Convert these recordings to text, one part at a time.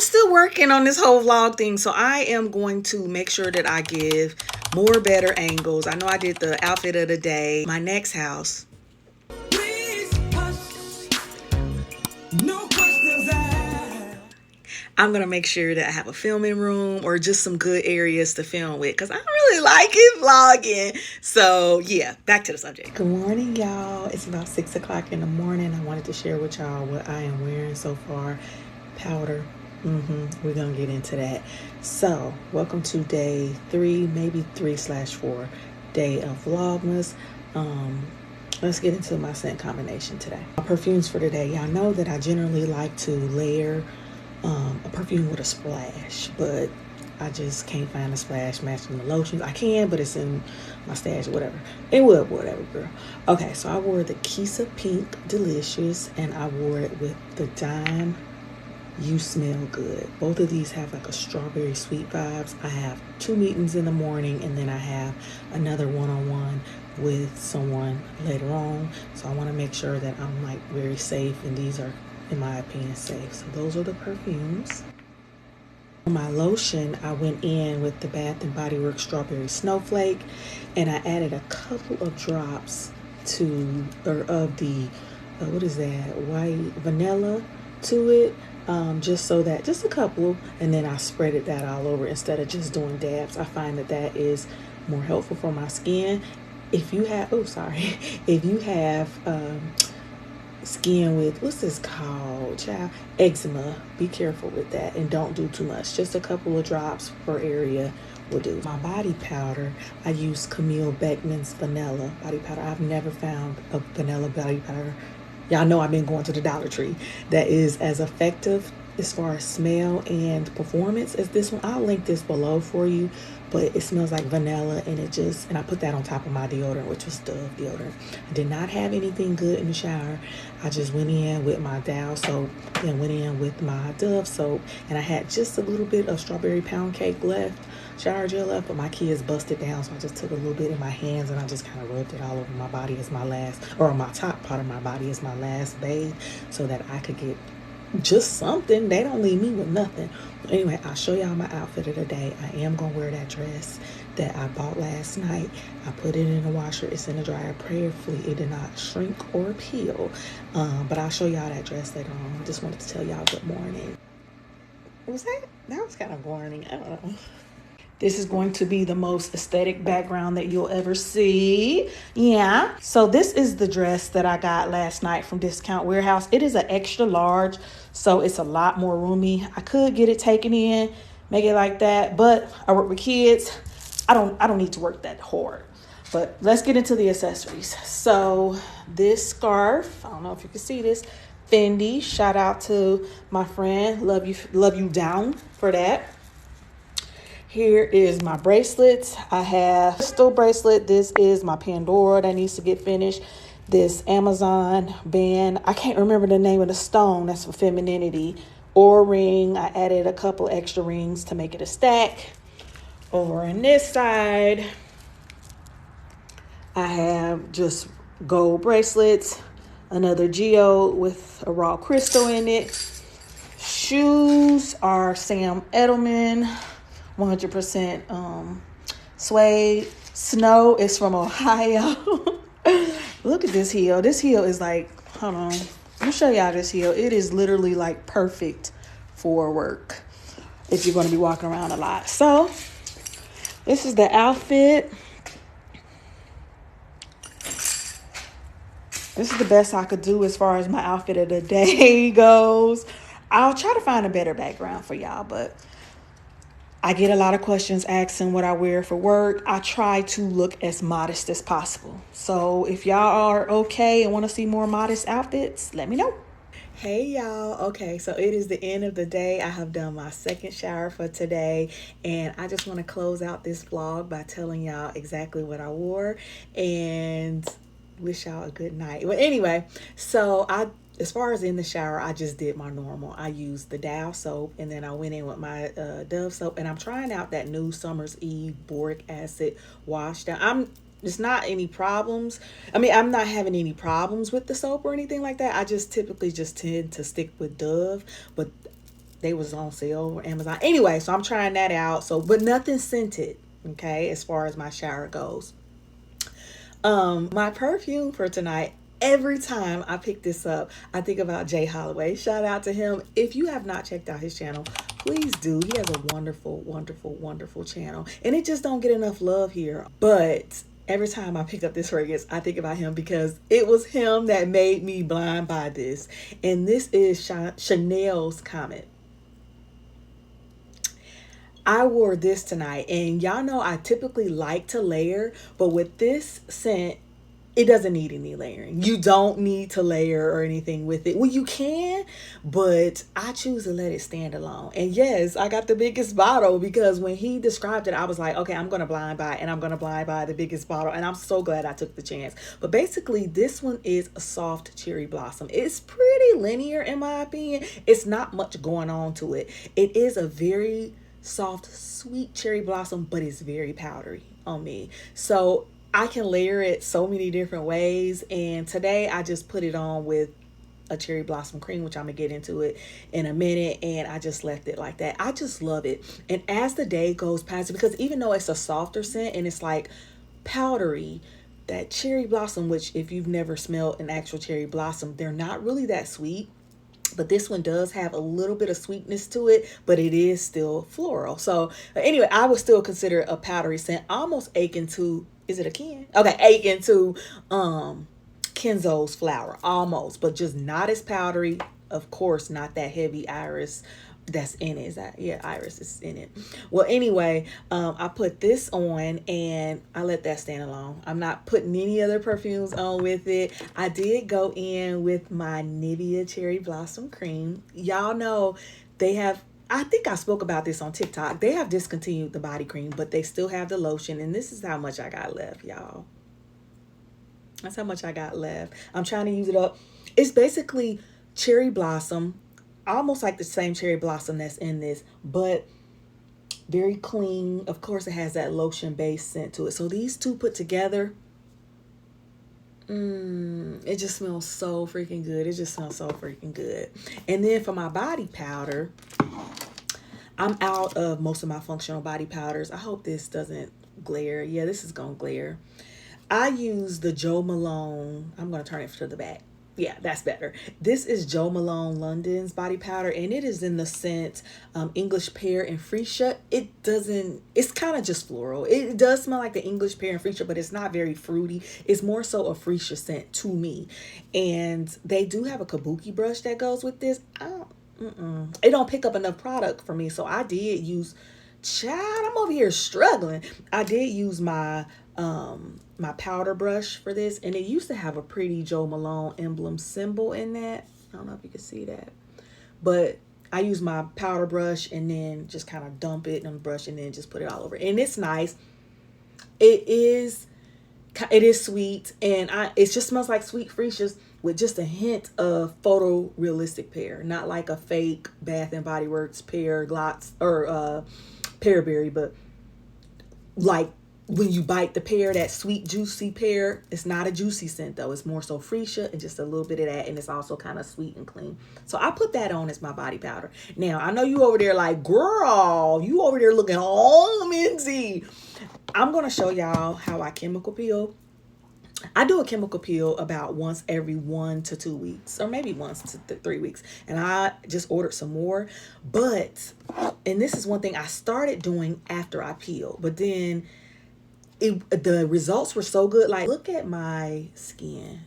still working on this whole vlog thing, so I am going to make sure that I give more better angles. I know I did the outfit of the day. My next house. I'm gonna make sure that I have a filming room or just some good areas to film with, because I really like it vlogging. So yeah, back to the subject. Good morning, y'all. It's about 6 o'clock in the morning. I wanted to share with y'all what I am wearing so far. Powder. We're gonna get into that. So welcome to day 3, maybe 3/4 day of Vlogmas. Let's get into my scent combination today. My perfumes for today. Y'all know that I generally like to layer a perfume with a splash, but I just can't find a splash matching the lotions. I can, but it's in my stash or whatever. It will, whatever, girl. Okay, so I wore the Kisa Pink Delicious, and I wore it with the Dime You Smell Good. Both of these have like a strawberry sweet vibes. I have 2 meetings in the morning, and then I have another one-on-one with someone later on. So I want to make sure that I'm like very safe, and these are, in my opinion, safe. So those are the perfumes. For my lotion, I went in with the Bath and Body Works Strawberry Snowflake, and I added a couple of drops of the what is that, white vanilla to it, just so that, just a couple, and then I spreaded that all over instead of just doing dabs. I find that that is more helpful for my skin. If you have, if you have skin with, what's this called, child? Eczema, be careful with that and don't do too much. Just a couple of drops per area will do. My body powder, I use Camille Beckman's vanilla body powder. I've never found a vanilla body powder, y'all know I've been going to the Dollar Tree, that is as effective as far as smell and performance as this one. I'll link this below for you, but it smells like vanilla, and and I put that on top of my deodorant, which was Dove deodorant. I did not have anything good in the shower. I just went in with my Dow soap and went in with my Dove soap, and I had just a little bit of strawberry pound cake left, shower gel left, but my kids busted down, so I just took a little bit in my hands and I just kind of rubbed it all over my body as my last, or on my top part of my body as my last bathe, so that I could get just something. They don't leave me with nothing. Anyway, I'll show y'all my outfit of the day. I am gonna wear that dress that I bought last night. I put it in the washer. It's in the dryer. Prayerfully it did not shrink or peel, but I'll show y'all that dress later on. I just wanted to tell y'all good morning. Was that was kind of boring. I don't know. This is going to be the most aesthetic background that you'll ever see. Yeah. So this is the dress that I got last night from Discount Warehouse. It is an extra large, so it's a lot more roomy. I could get it taken in, make it like that, but I work with kids. I don't need to work that hard. But let's get into the accessories. So this scarf, I don't know if you can see this, Fendi. Shout out to my friend. Love you down for that. Here is my bracelets. I have crystal bracelet. This is my Pandora that needs to get finished. This Amazon band. I can't remember the name of the stone. That's for femininity. Or ring. I added a couple extra rings to make it a stack. Over on this side, I have just gold bracelets. Another geode with a raw crystal in it. Shoes are Sam Edelman. 100% suede. Snow is from Ohio. Look at this heel. This heel is like, hold on. Let me show y'all this heel. It is literally like perfect for work if you're going to be walking around a lot. So this is the outfit. This is the best I could do as far as my outfit of the day goes. I'll try to find a better background for y'all, but I get a lot of questions asking what I wear for work. I try to look as modest as possible. So if y'all are okay and want to see more modest outfits, let me know. Hey y'all. Okay, so it is the end of the day. I have done my second shower for today, and I just want to close out this vlog by telling y'all exactly what I wore and wish y'all a good night. Well, anyway, so as far as in the shower, I just did my normal. I used the Dow soap, and then I went in with my Dove soap, and I'm trying out that new Summer's Eve boric acid wash down. It's not any problems. I mean, I'm not having any problems with the soap or anything like that. I just typically just tend to stick with Dove, but They was on sale on Amazon. Anyway, so I'm trying that out. So, but nothing scented, okay, as far as my shower goes. My perfume for tonight, every time I pick this up, I think about Jay Holloway. Shout out to him. If you have not checked out his channel, please do. He has a wonderful, wonderful, wonderful channel. And it just don't get enough love here. But every time I pick up this fragrance, I think about him because it was him that made me blind by this. And this is Chanel's Comete. I wore this tonight, and y'all know I typically like to layer, but with this scent, it doesn't need any layering. You don't need to layer or anything with it. Well, you can, but I choose to let it stand alone. And yes, I got the biggest bottle because when he described it, I was like, okay, I'm going to blind buy, and I'm going to blind buy the biggest bottle. And I'm so glad I took the chance. But basically, this one is a soft cherry blossom. It's pretty linear in my opinion. It's not much going on to it. It is a very soft, sweet cherry blossom, but it's very powdery on me. So I can layer it so many different ways. And today I just put it on with a cherry blossom cream, which I'm gonna get into it in a minute. And I just left it like that. I just love it. And as the day goes past, because even though it's a softer scent and it's like powdery, that cherry blossom, which if you've never smelled an actual cherry blossom, they're not really that sweet. But this one does have a little bit of sweetness to it, but it is still floral. So anyway, I would still consider it a powdery scent, almost akin to, is it a Ken? Okay, akin to Kenzo's flower, almost, but just not as powdery. Of course, not that heavy iris that's in it. Is that, yeah, iris is in it. Well, anyway, I put this on and I let that stand alone. I'm not putting any other perfumes on with it. I did go in with my Nivea Cherry Blossom Cream. Y'all know they have, I think I spoke about this on TikTok. They have discontinued the body cream, but they still have the lotion. And this is how much I got left, y'all. That's how much I got left. I'm trying to use it up. It's basically cherry blossom, almost like the same cherry blossom that's in this, but very clean. Of course, it has that lotion based scent to it. So these two put together, it just smells so freaking good. It just smells so freaking good. And then for my body powder, I'm out of most of my functional body powders. I hope this doesn't glare. Yeah, this is gonna glare. I use the Jo Malone. I'm gonna turn it to the back. Yeah, that's better. This is Jo Malone London's body powder, and it is in the scent English Pear and Freesia. It's kind of just floral. It does smell like the English Pear and Freesia, but it's not very fruity. It's more so a Freesia scent to me. And they do have a kabuki brush that goes with this. It don't pick up enough product for me, so I did use, child, I'm over here struggling. I did use my my powder brush for this, and it used to have a pretty Jo Malone emblem symbol in that. I don't know if you can see that, but I use my powder brush and then just kind of dump it in the brush and then just put it all over. And it's nice. It is sweet, and it just smells like sweet Freesias with just a hint of photorealistic pear, not like a fake Bath and Body Works pear gloss or pearberry, but like when you bite the pear, that sweet juicy pear. It's not a juicy scent though. It's more so Freesia and just a little bit of that, and it's also kind of sweet and clean. So I put that on as my body powder. Now I know you over there like, girl, you over there looking all minty. I'm gonna show y'all how I chemical peel. I do a chemical peel about once every 1 to 2 weeks, or maybe once to 3 weeks. And I just ordered some more. But, and this is one thing I started doing after I peel, but then the results were so good. Like, look at my skin.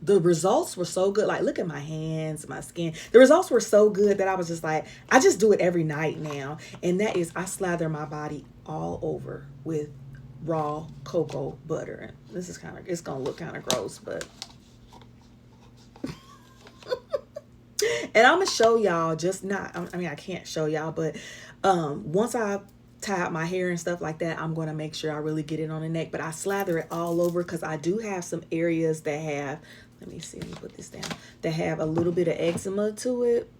The results were so good. Like, look at my hands, my skin. The results were so good that I was just like, I just do it every night now. And that is, I slather my body all over with raw cocoa butter. This is kind of, it's gonna look kind of gross, but and I'm gonna show y'all, just not, I mean, I can't show y'all, but once I tie up my hair and stuff like that, I'm gonna make sure I really get it on the neck. But I slather it all over because I do have some areas that have, let me see, let me put this down, that have a little bit of eczema to it.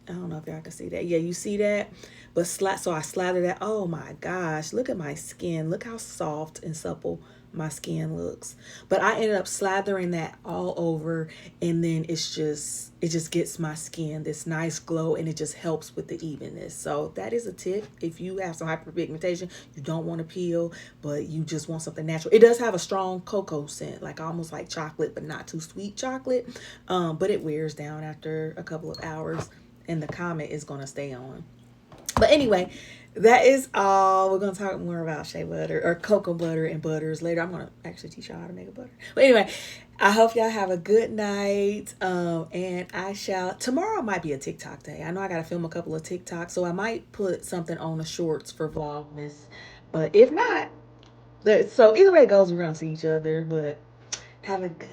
I don't know if y'all can see that. Yeah, you see that? But so I slather that. Oh my gosh, look at my skin. Look how soft and supple my skin looks. But I ended up slathering that all over, and then it just gets my skin this nice glow, and it just helps with the evenness. So that is a tip. If you have some hyperpigmentation, you don't want to peel, but you just want something natural. It does have a strong cocoa scent, like almost like chocolate, but not too sweet chocolate. But it wears down after a couple of hours, and the Comete is going to stay on. But anyway, that is all. We're going to talk more about shea butter or cocoa butter and butters later. I'm going to actually teach y'all how to make a butter. But anyway, I hope y'all have a good night. And I shall. Tomorrow might be a TikTok day. I know I got to film a couple of TikToks, so I might put something on the shorts for Vlogmas. But if not, so either way it goes, we're going to see each other. But have a good